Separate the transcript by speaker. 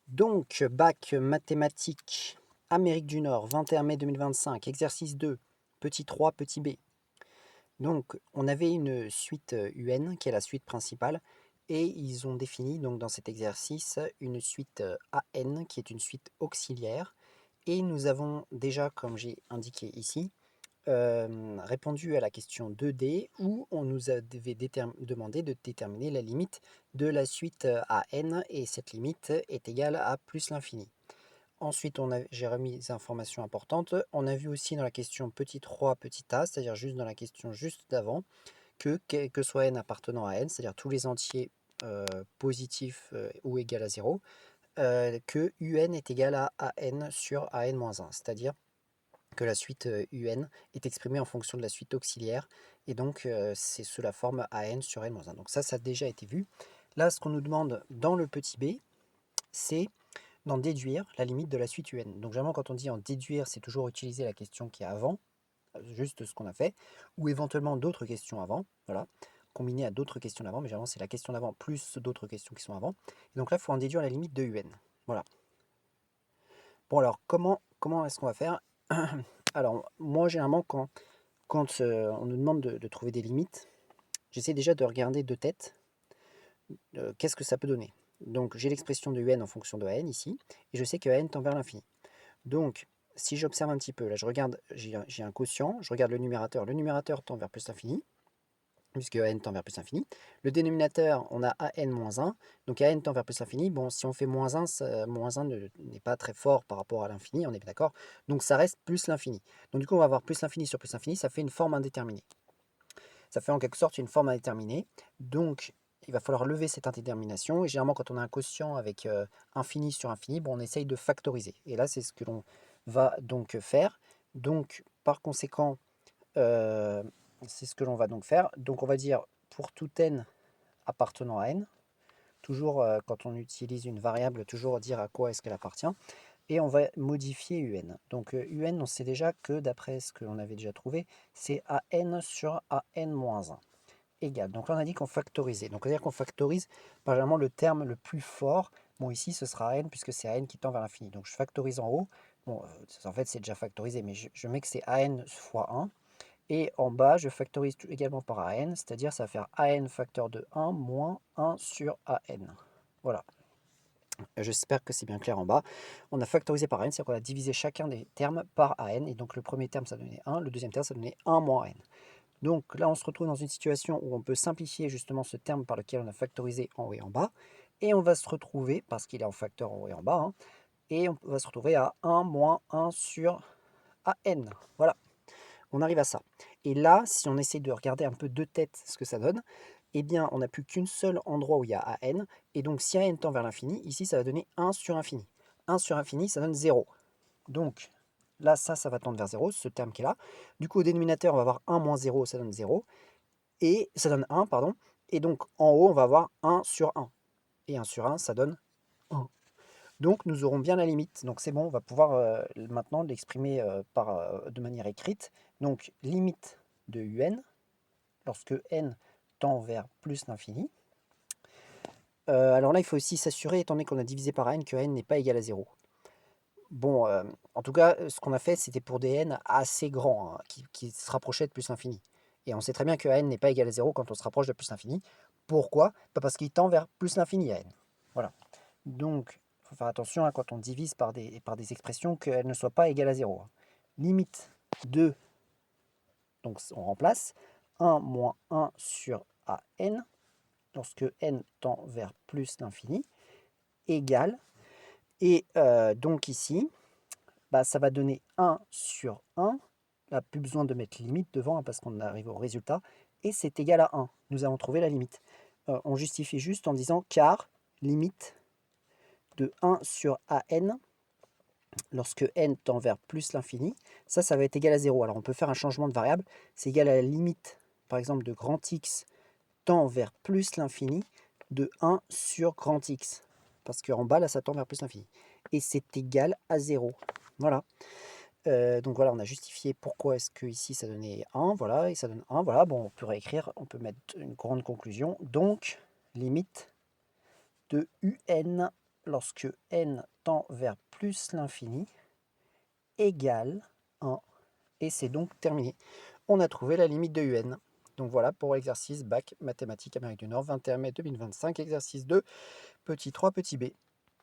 Speaker 1: Donc, bac mathématiques, Amérique du Nord, 21 mai 2025, exercice 2, petit 3, petit b. Donc, on avait une suite UN, qui est la suite principale, et ils ont défini donc dans cet exercice une suite AN, qui est une suite auxiliaire. Et nous avons déjà, comme j'ai indiqué ici, répondu à la question 2D où on nous avait demandé de déterminer la limite de la suite AN et cette limite est égale à plus l'infini. Ensuite, j'ai remis des informations importantes. On a vu aussi dans la question petit 3, petit a, c'est-à-dire juste dans la question juste d'avant, que quel que soit n appartenant à n, c'est-à-dire tous les entiers positifs ou égal à 0, que un est égal à an sur an-1, c'est-à-dire que la suite UN est exprimée en fonction de la suite auxiliaire, et donc c'est sous la forme AN sur N-1. Donc ça a déjà été vu. Là, ce qu'on nous demande dans le petit b, c'est d'en déduire la limite de la suite UN. Donc généralement, quand on dit en déduire, c'est toujours utiliser la question qui est avant, juste ce qu'on a fait, ou éventuellement d'autres questions avant, voilà, combinées à d'autres questions d'avant, mais généralement c'est la question d'avant plus d'autres questions qui sont avant. Et donc là, il faut en déduire la limite de UN. Voilà. Bon alors, comment est-ce qu'on va faire? Alors, moi, généralement, quand on nous demande de trouver des limites, j'essaie déjà de regarder de tête qu'est-ce que ça peut donner. Donc j'ai l'expression de un en fonction de n ici, et je sais que n tend vers l'infini. Donc si j'observe un petit peu, là je regarde, j'ai un quotient, je regarde le numérateur tend vers plus l'infini, puisque n tend vers plus l'infini. Le dénominateur, on a an moins 1, donc an tend vers plus l'infini. Bon, si on fait moins 1, moins 1 n'est pas très fort par rapport à l'infini, on est d'accord. Donc ça reste plus l'infini. Donc du coup, on va avoir plus l'infini sur plus l'infini, ça fait une forme indéterminée. Ça fait en quelque sorte une forme indéterminée. Donc, il va falloir lever cette indétermination. Et généralement, quand on a un quotient avec infini sur infini, bon, on essaye de factoriser. Et là, c'est ce que l'on va donc faire. Donc, par conséquent, c'est ce que l'on va donc faire. Donc, on va dire pour tout n appartenant à n, toujours quand on utilise une variable, toujours dire à quoi est-ce qu'elle appartient. Et on va modifier UN. Donc UN, on sait déjà que d'après ce que l'on avait déjà trouvé, c'est AN sur AN-1 égal. Donc là, on a dit qu'on factorisait. Donc, c'est-à-dire qu'on factorise, par exemple, le terme le plus fort. Bon, ici, ce sera AN puisque c'est AN qui tend vers l'infini. Donc, je factorise en haut. Bon, en fait, c'est déjà factorisé, mais je mets que c'est AN fois 1. Et en bas, je factorise également par AN, c'est-à-dire ça va faire AN facteur de 1 moins 1 sur AN. Voilà. J'espère que c'est bien clair en bas. On a factorisé par n, c'est-à-dire qu'on a divisé chacun des termes par an. Et donc le premier terme, ça donnait 1, le deuxième terme, ça donnait 1 moins n. Donc là, on se retrouve dans une situation où on peut simplifier justement ce terme par lequel on a factorisé en haut et en bas. Et on va se retrouver, parce qu'il est en facteur en haut et en bas, et on va se retrouver à 1 moins 1 sur an. Voilà, on arrive à ça. Et là, si on essaie de regarder un peu de tête ce que ça donne, eh bien, on n'a plus qu'un seul endroit où il y a an, et donc si an tend vers l'infini, ici, ça va donner 1 sur infini. 1 sur infini, ça donne 0. Donc, là, ça va tendre vers 0, ce terme qui est là. Du coup, au dénominateur, on va avoir 1 moins 0, ça donne 0, et ça donne 1, pardon. Et donc, en haut, on va avoir 1 sur 1. Et 1 sur 1, ça donne 1. Donc nous aurons bien la limite. Donc c'est bon, on va pouvoir maintenant l'exprimer de manière écrite. Donc limite de un, lorsque n tend vers plus l'infini. Alors là, il faut aussi s'assurer, étant donné qu'on a divisé par n, que n n'est pas égal à 0. Bon, en tout cas, ce qu'on a fait, c'était pour des n assez grands, qui se rapprochaient de plus l'infini. Et on sait très bien que n n'est pas égal à 0 quand on se rapproche de plus l'infini. Pourquoi? Parce qu'il tend vers plus l'infini à n. Voilà. Donc, il faut faire attention quand on divise par des expressions qu'elles ne soient pas égales à 0. Limite de, donc on remplace 1 moins 1 sur an, lorsque n tend vers plus l'infini, égale, et donc ici, ça va donner 1 sur 1, là plus besoin de mettre limite devant parce qu'on arrive au résultat, et c'est égal à 1. Nous avons trouvé la limite. On justifie juste en disant car limite de 1 sur an, lorsque n tend vers plus l'infini, ça va être égal à 0. Alors on peut faire un changement de variable, c'est égal à la limite, par exemple, de grand X tend vers plus l'infini de 1 sur grand X. Parce qu'en bas, là, ça tend vers plus l'infini. Et c'est égal à 0. Voilà. Donc voilà, on a justifié pourquoi est-ce que ici ça donnait 1, voilà, et ça donne 1, voilà. Bon, on peut réécrire, on peut mettre une grande conclusion. Donc, limite de un lorsque n tend vers plus l'infini égale 1. Et c'est donc terminé. On a trouvé la limite de un. Donc voilà pour l'exercice bac mathématiques Amérique du Nord, 21 mai 2025, exercice 2, petit 3, petit b.